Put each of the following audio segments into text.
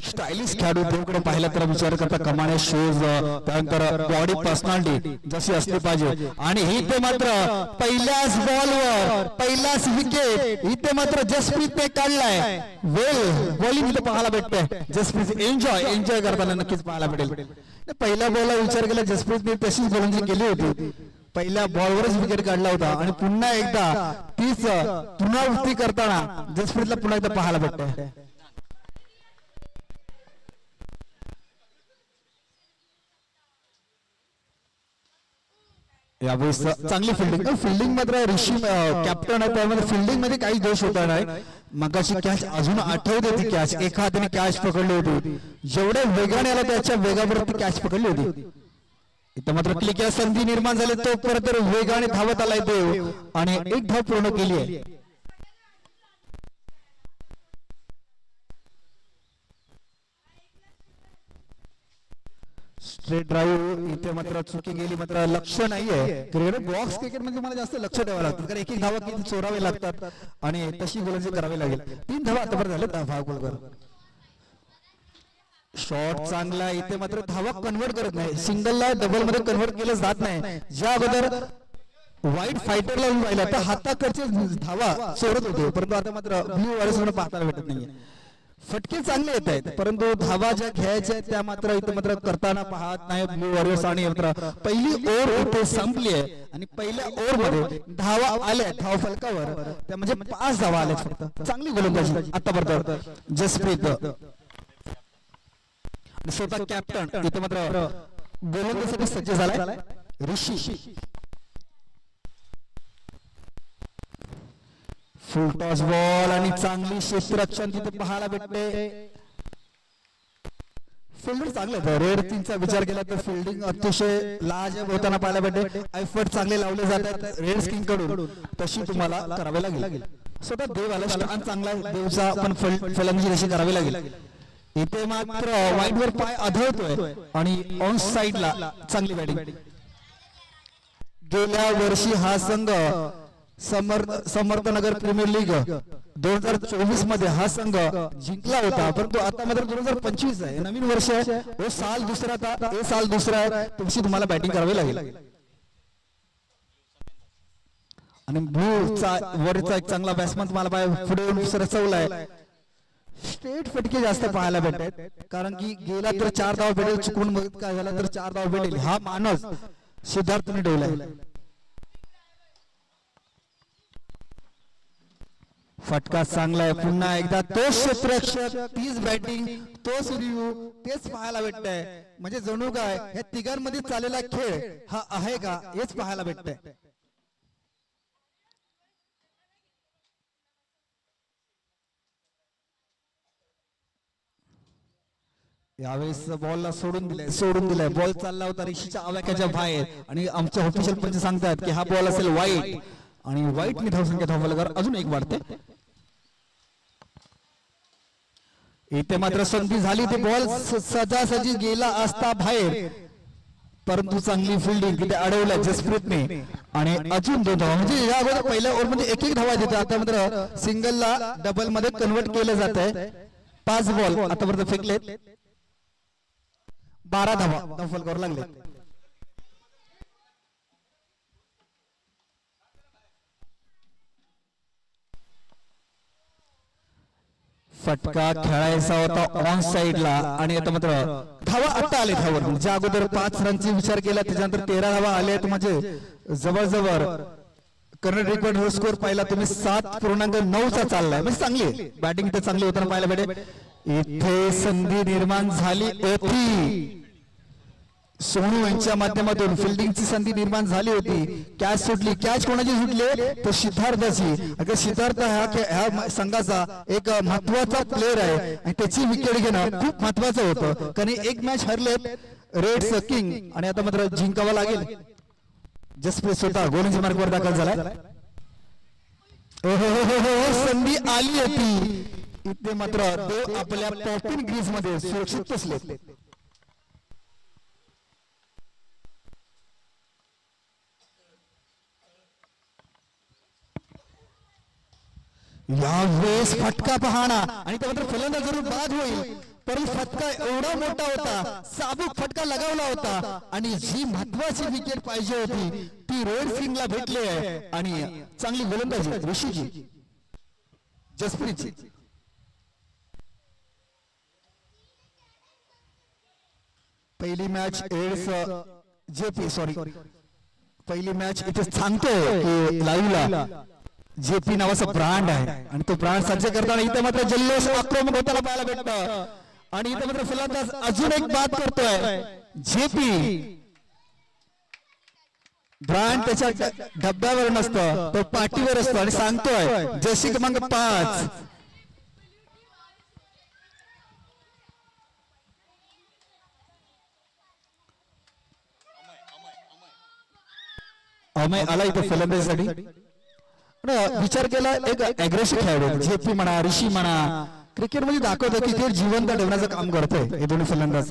Stylish खेळाडू देवकडे पाहिला तर विचार करता कमाने शूज त्यानंतर बॉडी पर्सनॅलिटी जशी असली पाहिजे आणि इथे मात्र पहिल्याच बॉलवर पहिलाच विकेट इथे मात्र जसप्रीतने काढलाय वेल बॉलिंग इथे पाहायला भेटते जसप्रीत एन्जॉय करताना नक्कीच पाहायला भेटेल पहिल्या बॉलला विचार केला जसप्रीतने तशीच गोलंदाजी केली होती पहिल्या बॉलवरच विकेट काढला होता आणि पुन्हा एकदा तीच पुनरावृत्ती करताना जसप्रीतला पुन्हा एकदा पाहायला भेटते यावेळेस चांगली फिल्डिंग मात्र ऋषी कॅप्टन आहे त्यामध्ये फिल्डिंग मध्ये काही दोष होता नाही मगाशी कॅच अजून आठवते ती कॅच एका हाताने कॅच पकडली होती जेवढ्या वेगाने आला त्याच्या वेगावर ती कॅच पकडली होती इथं मात्र क्लिक या संधी निर्माण झाली तो परत वेगाने धावत आलाय देव आणि एक धाव पूर्ण केली आहे स्ट्रेट ड्राईव्ह इथे मात्र चुकी गेली मात्र लक्ष नाहीये क्रिकेट बॉक्स क्रिकेट मध्ये मला जास्त लक्ष द्यावं लागतं कारण एक एक धावा किती चोरावे लागतात आणि तशी गोलंदाजी करावी लागेल 3 धावा आतापर्यंत झाले 10 गोलकर शॉट चांगला इथे मात्र धावा कन्वर्ट करत नाही सिंगलला डबल मध्ये कन्वर्ट केलं जात नाही ज्या अगोदर वाईट फायटरला उभं राहिला तर हाताकडचे धावा चोरत होते परंतु आता मात्र ब्ल्यू वॉरियर्स पाहायला भेटत नाहीये फटके चांगले येत आहेत परंतु धावा ज्या घ्यायच्या त्या मात्र इथे मात्र करताना पाहत नाही ब्ल्यू वॉरियर्स आणि मात्र पहिली ओव्हर इथे संपली आहे आणि पहिल्या ओव्हर मध्ये धावा आल्या धाव फलकावर त्या म्हणजे 5 धावा आल्या फक्त चांगली गोलंदाजी आतापर्यंत जसप्रीत स्वतः कॅप्टन इथे मात्र गोलंदाजीसाठी सज्ज झालाय ऋषी फुल टॉस बॉल आणि चांगली क्षेत्ररक्षण तिथे पाहायला भेटते फिल्डिंग चांगले रेड 3चा विचार केला तर फिल्डिंग अतिशय लाजवाब होताना पाहायला भेटते एफर्ट चांगले लावले जातात रेड स्किंग कडून तशी तुम्हाला करावे लागेल स्वतः देव आला स्टॅन चांगला देवचा पण फलंदाजी तशी करावी लागेल इथे मात्र वाईट वर पाय आढळतोय आणि ऑन साइडला चांगली बॅटिंग गेल्या वर्षी हा संघ समर्थनगर प्रीमियर लीग 2024 मध्ये हा संघ जिंकला होता परंतु आता मात्र 2025 आहे नवीन वर्ष आहे हे साल दुसरा आहे तुमची तुम्हाला बॅटिंग करावी लागेल आणि ब्लूचा वरचा एक चांगला बॅट्समन तुम्हाला पुढे सरसवलाय स्ट्रेट फटके जास्त पाहायला भेटतात कारण की गेला तर 4 धाव भेटेल चुकून मदत काय झाला तर 4 धाव भेटेल हा मानस सिद्धार्थने ठेवलाय फटका चांगला आहे पुन्हा एकदा तो क्षेत्ररक्षक तीच बॅटिंग तोच रिव्ह्यू तेच पाहायला भेटतंय म्हणजे जणू काय ह्या तिघांमध्ये चाललेला खेळ हा आहे का हेच पाहायला भेटतंय यावेळेस बॉलला सोडून दिलाय बॉल चालला होता ऋषीच्या आवाक्याच्या बाहेर आणि आमचे ऑफिशियल पंच सांगतात की हा बॉल असेल वाईट आणि वाईट ने धावसंख्या धावफलकावर अजून एक वाढते इथे मात्र संधी झाली ते बॉल सजासजी गेला असता बाहेर परंतु चांगली फिल्डिंग तिथे अडवल्या जसप्रीतने आणि अजून 2 धावा म्हणजे या अगोदर पहिल्या ओव्हर मध्ये एक धावा देते आता मात्र सिंगलला डबल मध्ये कन्वर्ट केलं जात आहे 5 बॉल आतापर्यंत फेकलेत 12 धावा धावफलकावर लागले फटका खेळायचा होता ऑन साइडला आणि आता मात्र धावा आता आले धावर ज्या अगोदर 5 रनचे विचार केला त्याच्यानंतर 13 धावा आले म्हणजे जवळजवळ करंट रेकॉर्ड स्कोर पाहिला तुम्ही 7.9 चा चाललाय म्हणजे चांगली बॅटिंग तर चांगली होताना पाहायला भेटेल इथे संधी निर्माण झाली होती सोनू यांच्या माध्यमातून फिल्डिंगची संधी निर्माण झाली होती कॅच सुटली कॅच कोणाची सुटली तर सिद्धार्थाची अगर सिद्धार्थ ह्या संघाचा एक महत्वाचा प्लेअर आहे आणि त्याची विकेट घेणं खूप महत्वाचं होतं कारण एक मॅच हरले रेड किंग आणि आता मात्र जिंकावा लागेल जसप्रीत स्वतः गोलंदाजी मार्गावर दाखल झाला संधी आली होती इथे मात्र देव आपल्या पॉपिंग ग्रीज मध्ये सुरक्षित बसले यावेळेस फटका पाहणा आणि त्यानंतर फलंदाज जरूर बाद होईल परंतु फटका एवढा मोठा होता, साबूक फटका लगावला होता आणि जी महत्वाची विकेट पाहिजे होती ती रोहित सिंगला भेटली आहे आणि चांगली गोलंदाजी ऋषीजी जसप्रीतची. पहिली मॅच एड्स जेपी सॉरी पहिली मॅच इथे सांगतोय की लाईव्हला जेपी नावाचा ब्रँड आहे आणि तो ब्रँड सज्ज करताना इथे मात्र जल्लोष आक्रमक होताना पाहायला भेटतं. आणि इथे मात्र फलंदाज अजून एक बात करतोय, जेपी ब्रँड त्याच्या डब्यावर नसतं, तो पाठीवर असतो आणि सांगतोय जशी क्रमांक 5 अमय आला इथे फलंदाजीसाठी. विचार केला एक अग्रेसिव्ह खेळाडू जेपी म्हणा ऋषी म्हणा क्रिकेट मध्ये दाखवतो की ते जिवंत ठेवण्याचं काम करतोय हे दोन्ही फलंदाज.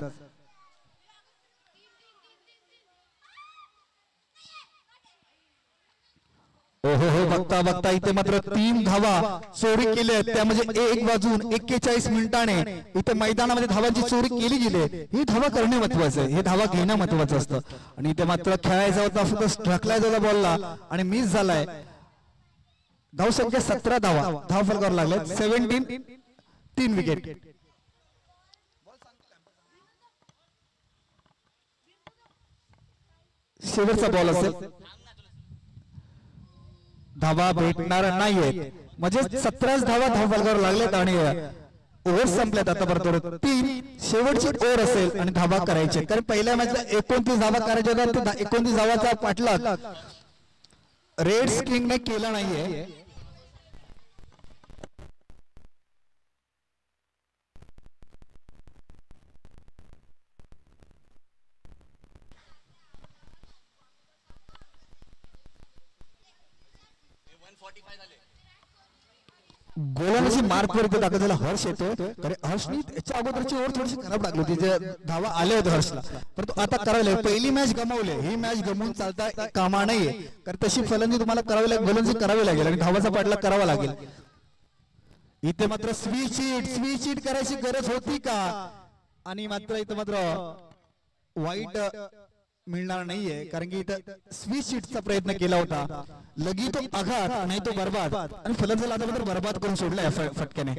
ओहो हो बघता बघता इथे मात्र 3 धावा चोरी केल्या त्या म्हणजे एक वाजून 41 मिनिटाने इथे मैदानामध्ये धावांची चोरी केली गेली. ही धावा करणे महत्वाचं आहे, हे धावा घेणं महत्वाचं असतं. आणि इथे मात्र खेळायचा होता फक्त ढकलायचा होता बॉलला आणि मिस झालाय. धावसंख्या 17 धावा धाव फलकावर लागले 17 3 विकेट. शेवटचा बॉल असेल, धावा भेटणार नाहीये म्हणजे 17 धावा धाव फलकावर लागलेत आणि ओव्हर संपल्यात. आता बरोबर 3 शेवटची ओव्हर असेल आणि धावा करायचे, कारण पहिल्या मॅचला 29 धावा करायच्या होत्या, 29 धावाचा पाठलाग रेड्स किंगने केला नाहीये. गोलंदाजी मार्क वर दाखल झाला हर्ष येतो, कारण हर्षनी त्याच्या अगोदरची ओव्हर थोडीशी खराब लागली होती, जे धावा आले होते हर्षला, परंतु आता करायला पहिली मॅच गमावली, ही मॅच गमवून चालता कामा नाहीये, कारण तशी फलंदाजी तुम्हाला करावी लागेल, गोलंदाजी करावी लागेल आणि धावाचा पाठलाग करावा लागेल. इथे मात्र स्वीच करायची गरज होती का, आणि मात्र इथे मात्र वाईट मिळणार नाहीये, कारण की इथं स्विच शीटचा प्रयत्न केला होता, लगी तो आघात नाही तो बर्बाद, आणि फलंदाजाला आता मात्र बर्बाद करून सोडलाय फटक्याने.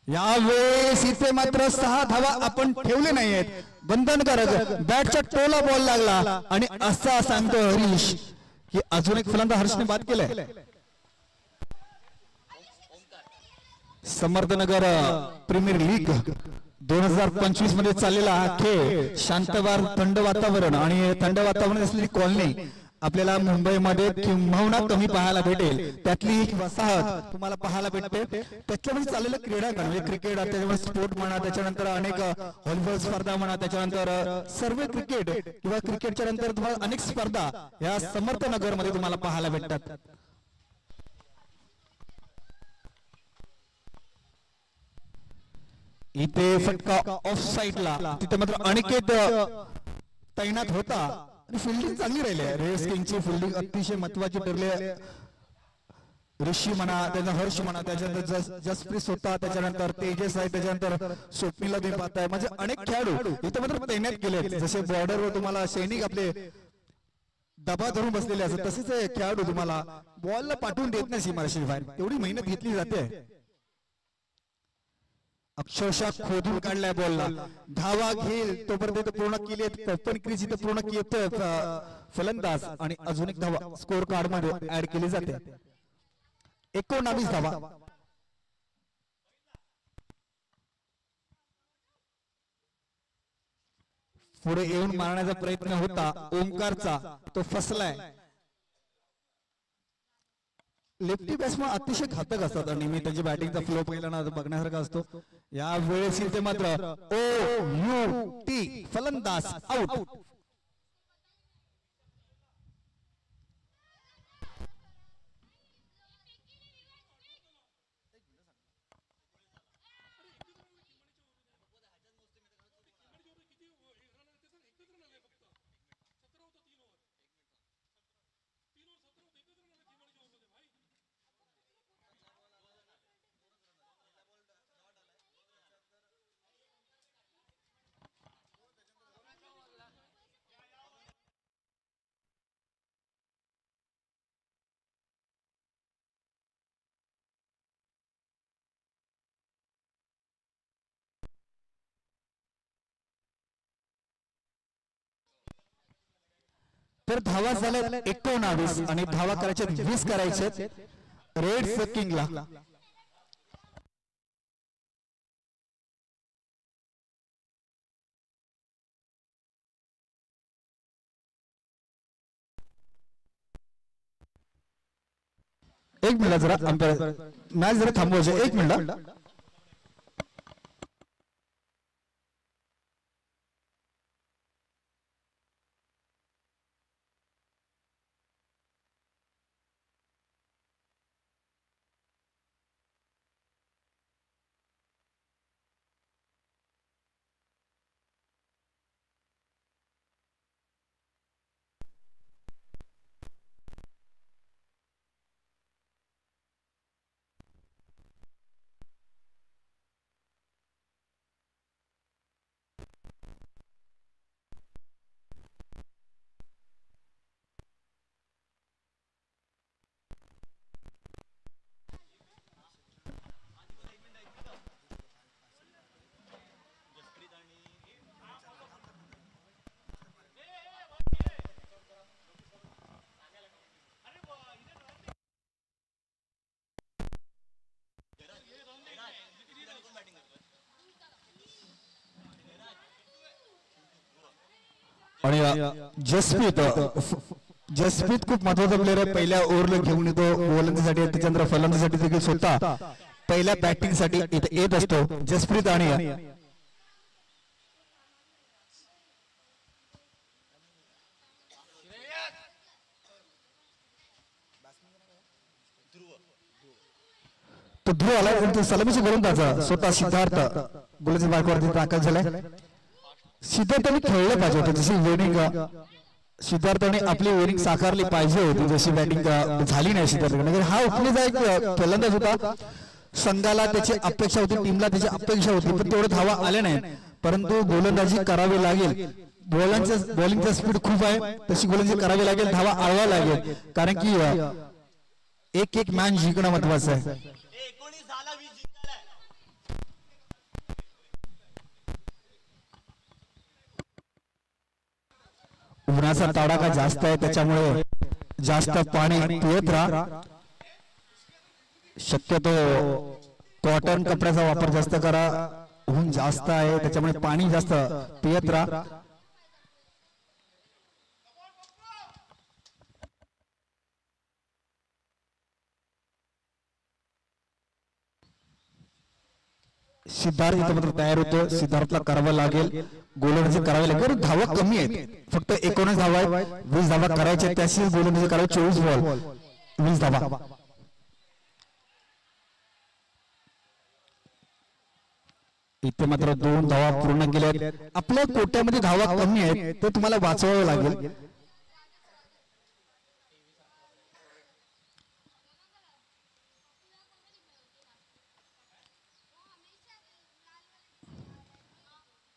यावेळेस इथे मात्र 6 धावा आपण ठेवले नाहीयेत, बंधनकारक बॅटच्या टोला बॉल लागला आणि असा सांगतो हरीश की अजून एक फलंदाज हर्षने बाद केलाय. समर्थनगर प्रीमियर लीग 2025 मध्ये चाललेला हा खेळ शांतवार थंड वातावरण आणि थंड वातावरण असलेली कॉलनी आपल्याला मुंबईमध्ये किंबहुना कमी पाहायला भेटेल, त्यातली एक वसाहत तुम्हाला पाहायला भेटते. त्याच्यामध्ये चाललेलं क्रीडा म्हणजे क्रिकेट, त्याच्यामध्ये स्पोर्ट म्हणा, त्याच्यानंतर अनेक व्हॉलीबॉल स्पर्धा म्हणा, त्याच्यानंतर सर्व क्रिकेट किंवा क्रिकेटच्या नंतर तुम्हाला अनेक स्पर्धा या समर्थनगर मध्ये तुम्हाला पाहायला भेटतात. इथे फटका ऑफ साइडला, तिथे मात्र अनिकेत तैनात होता आणि फिल्डिंग चांगली राहिली आहे. रेस किंगची फिल्डिंग अतिशय महत्वाची ठरली आहे. ऋषी म्हणा, त्याचा हर्ष म्हणा, त्याच्यानंतर जसप्रीत होता, त्याच्यानंतर तेजस आहे, त्याच्यानंतर स्वप्नीला तुम्ही पाहताय, म्हणजे अनेक खेळाडू इथे मात्र तैनात केले. जसे बॉर्डरवर तुम्हाला सैनिक आपले दबा धरून बसलेले असतात, तसेच खेळाडू तुम्हाला बॉलला पाठवून देत नाही सीमारेषेच्या बाहेर, एवढी मेहनत घेतली जाते. अक्षरशः खोदून काढलाय बॉलला, धावा घेईल तोपर्यंत पूर्ण केली, ओपन क्रीज इथे पूर्ण केतोय फलंदाज, आणि अजून एक धावा स्कोर कार्ड मध्ये ऍड केली जाते. 19 धावा. पुढे येऊन मारण्याचा प्रयत्न होता ओंकारचा, तो फसलाय. लेफ्टी बॅट्समन अतिशय घातक असतात आणि नेहमी त्यांची बॅटिंगचा फ्लो पहिला बघण्यासारखा असतो. या वेळेस इथे मात्र OUT फलंदाज आउट. तर धावा झाल्या 19 आणि धावा करायच्या 20 करायचे रेड किंगला. एक मिनिट जरा मॅच जरा थांबवायचे, एक मिनिट. आणि जसप्रीत खूप महत्वाचा प्लेअर आहे. पहिल्या ओव्हरला घेऊन येतो गोलंदाजीसाठी, त्याच्यानंतर फलंदाजीसाठी देखील स्वतः पहिल्या बॅटिंग साठी येत असतो जसप्रीत. आणि तो ध्रुव आला सलामीची गोलंदाज स्वतः सिद्धार्थ गोलंदाजी मार्गावरती दाखल झालाय. सिद्धार्थाने खेळलं पाहिजे होतं, जशी वेनिंग सिद्धार्थाने आपली वेनिंग साकारली पाहिजे होती, जशी बॅटिंग झाली नाही सिद्धार्थाकडे. हा उकलीचा एक फलंदाज होता, संघाला त्याची अपेक्षा होती, टीमला त्याची अपेक्षा होती, पण तेवढं धावा आले नाही. परंतु गोलंदाजी करावी लागेल, बॉलिंगचा स्पीड खूप आहे, तशी गोलंदाजी करावी लागेल, धावा आळवा लागेल, कारण की एक एक मॅच जिंकणं महत्वाचं आहे. उन्हाचा तडाखा जास्त आहे, त्याच्यामुळे जास्त पाणी पित राहा. शक्यतो कॉटन कपड्याचा वापर जास्त करा, ऊन जास्त आहे त्याच्यामुळे पाणी जास्त पित राहा. सिद्धार्थ इथं मात्र तयार होतो, सिद्धार्थला करावं लागेल, गोलंदाजी करावी लागेल. धावा कमी आहेत, फक्त 19 धावा आहेत, 20 धावा करायच्या, त्याची गोलंदाजी करावी. 24 बॉल 20 धावा. इथे मात्र 2 धावा पूर्ण केल्या. आपल्या कोट्यामध्ये धावा कमी आहेत, तर तुम्हाला वाचवावं लागेल.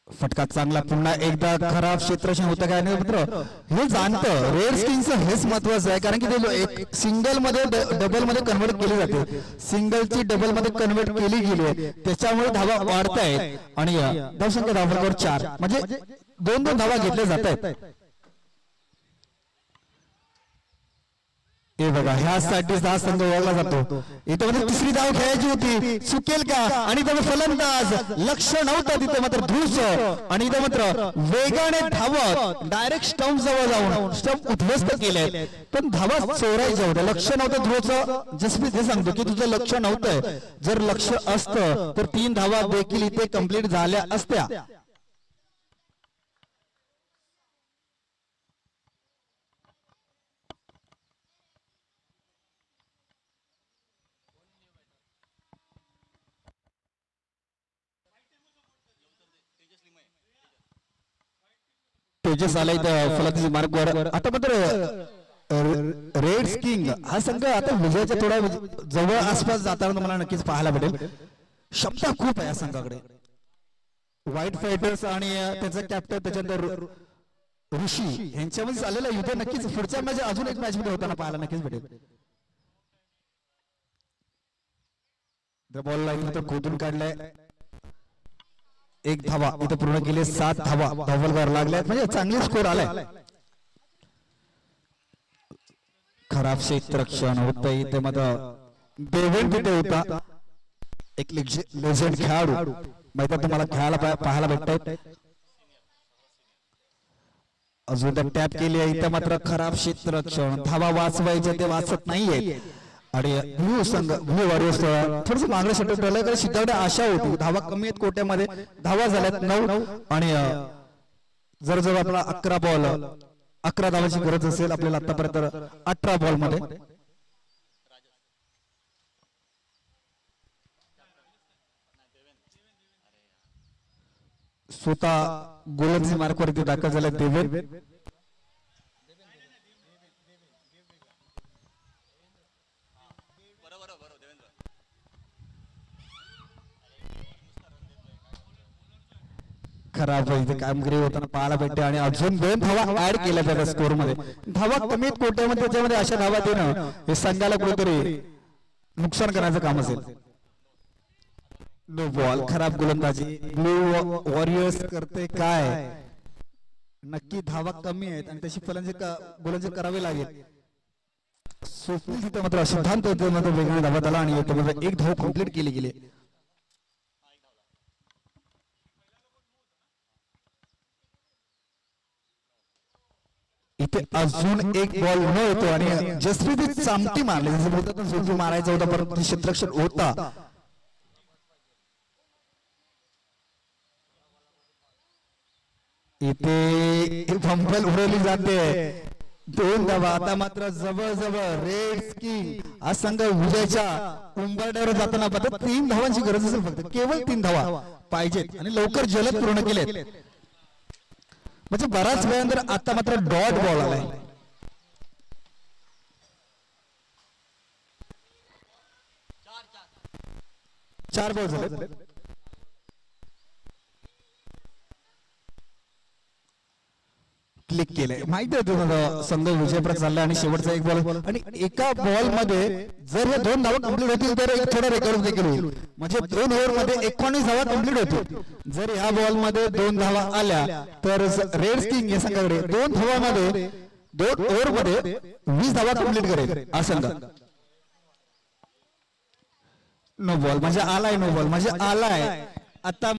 फटका चांगला, पुन्हा एकदा खराब क्षेत्ररक्षण होतं काय नाही मित्र, हे जाणतं रेड किंग्सचं हेच महत्वाचं आहे. कारण की ते सिंगल मध्ये डबल मध्ये कन्वर्ट केली जाते, सिंगलची डबल मध्ये कन्वर्ट केली गेली आहे, त्याच्यामुळे धावा वाढतायत. आणि धावसंख्या धावांवर 4 म्हणजे 2-2 धावा घेतल्या जात आहेत. हे बघा, ह्यासाठीच हा संघ ओळखला जातो. इथं मध्ये तिसरी धाव खेळायची होती, चुकेल का? आणि इथं फलंदाज लक्ष नव्हतं, तिथे मात्र ध्रुवचं, आणि इथं मात्र वेगाने धावत डायरेक्ट स्टंप जवळ जाऊन स्टंप उद्ध्वस्त केले, पण धावा चोरायच्या होत्या, लक्ष नव्हतं ध्रुवचं. जसप्रीत हे सांगतो की तुझं लक्ष नव्हतं, जर लक्ष असतं तर 3 धावा देखील इथे कंप्लीट झाल्या असत्या. तेजस आलाय फलंदाजी मार्गावर. आता मात्र रेड किंग हा संघ आता विजयाच्या थोड्या जवळ आसपास जाताना मला नक्कीच पाहायला भेटेल. क्षमता खूप आहे या संघाकडे. व्हाईट फायटर्स आणि त्याचा कॅप्टन त्याच्यानंतर ऋषी यांच्यामध्ये चाललेलं युद्ध नक्कीच पुढच्या मॅच अजून एक मॅच मध्ये होताना पाहायला नक्कीच भेटेल. बॉल लाईन तर खोदून काढलाय, 1 धावा इथं पूर्ण केले, 7 धावा धावलगार लागल्यात, म्हणजे चांगले स्कोर आलाय. खराब क्षेत्ररक्षण होतं इथे मात्र देवेंद्र तिथे होता एक लेजेंड खेळाडू माहिती तुम्हाला खेळायला पाहायला भेटतात अजून तर टॅप केली आहे इथे मात्र खराब क्षेत्ररक्षण धावा वाचवायचे ते वाचत नाहीये आणि ब्लू संघ ब्लू वॉरियर्स थोडस मागणी षटक ठरलं कारण शिताकडे आशा होती धावा कमी आहेत कोट्यामध्ये धावा झाल्यात 9 आणि जर जर आपला 11 बॉल 11 धावाची गरज असेल आपल्याला आतापर्यंत 18 बॉल मध्ये स्वतः गोलंदाजी मार्कवरती दाखल झाले देवेंद्र खराब इथे कामगिरी होताना पाहायला भेटते आणि अजून 2 धावा ऍड केल्या जातात स्कोर मध्ये धावा कमीत कोट्यामध्ये त्याच्यामध्ये अशा धावा देणं हे संघाला कुठेतरी नुकसान करण्याचं काम असेल नो बॉल खराब गोलंदाजी ब्लू वॉरियर्स करते काय नक्की धावा कमी आहेत आणि तशी गोलंदाजी करावी लागेल स्वप्नील तिथे मात्र सिद्धांत वेगाने धावत आला आणि एक धाव कंप्लीट केली गेली इथे अजून एक बॉल न होतो आणि जसप्रीत चामटी मारली जसं बोलतात ना झोपी मारायचा होता परंतु क्षेत्ररक्षण होता इथे फंबल उडवली जाते 2 धावा आता मात्र जवळ रेड किंग हा संघ विजयाच्या उंबरठ्यावर जाताना फक्त 3 धावांची गरज असेल फक्त केवळ 3 धावा पाहिजेत आणि लवकर जलद पूर्ण केलेत म्हणजे बराच वेळानंतर आता मात्र डॉट बॉल आलाय 4 बॉल झाले क्लिक केले माहिती आहे तुम्हाला संघ विजयप्रत चालला आणि शेवटचा एक बॉल आणि एका बॉल मध्ये जर हे 2 धावा कंप्लीट होतील तर एक थोडा रेकॉर्ड देखील होईल म्हणजे 2 ओव्हर मध्ये 19 धावा कंप्लीट होतील जर ह्या बॉल मध्ये 2 धावा आल्या तर रेड किंग या संघाकडे 2 धावांमध्ये 2 ओव्हर मध्ये 20 धावा कंप्लीट करेल हा संघ नो बॉल म्हणजे आलाय आता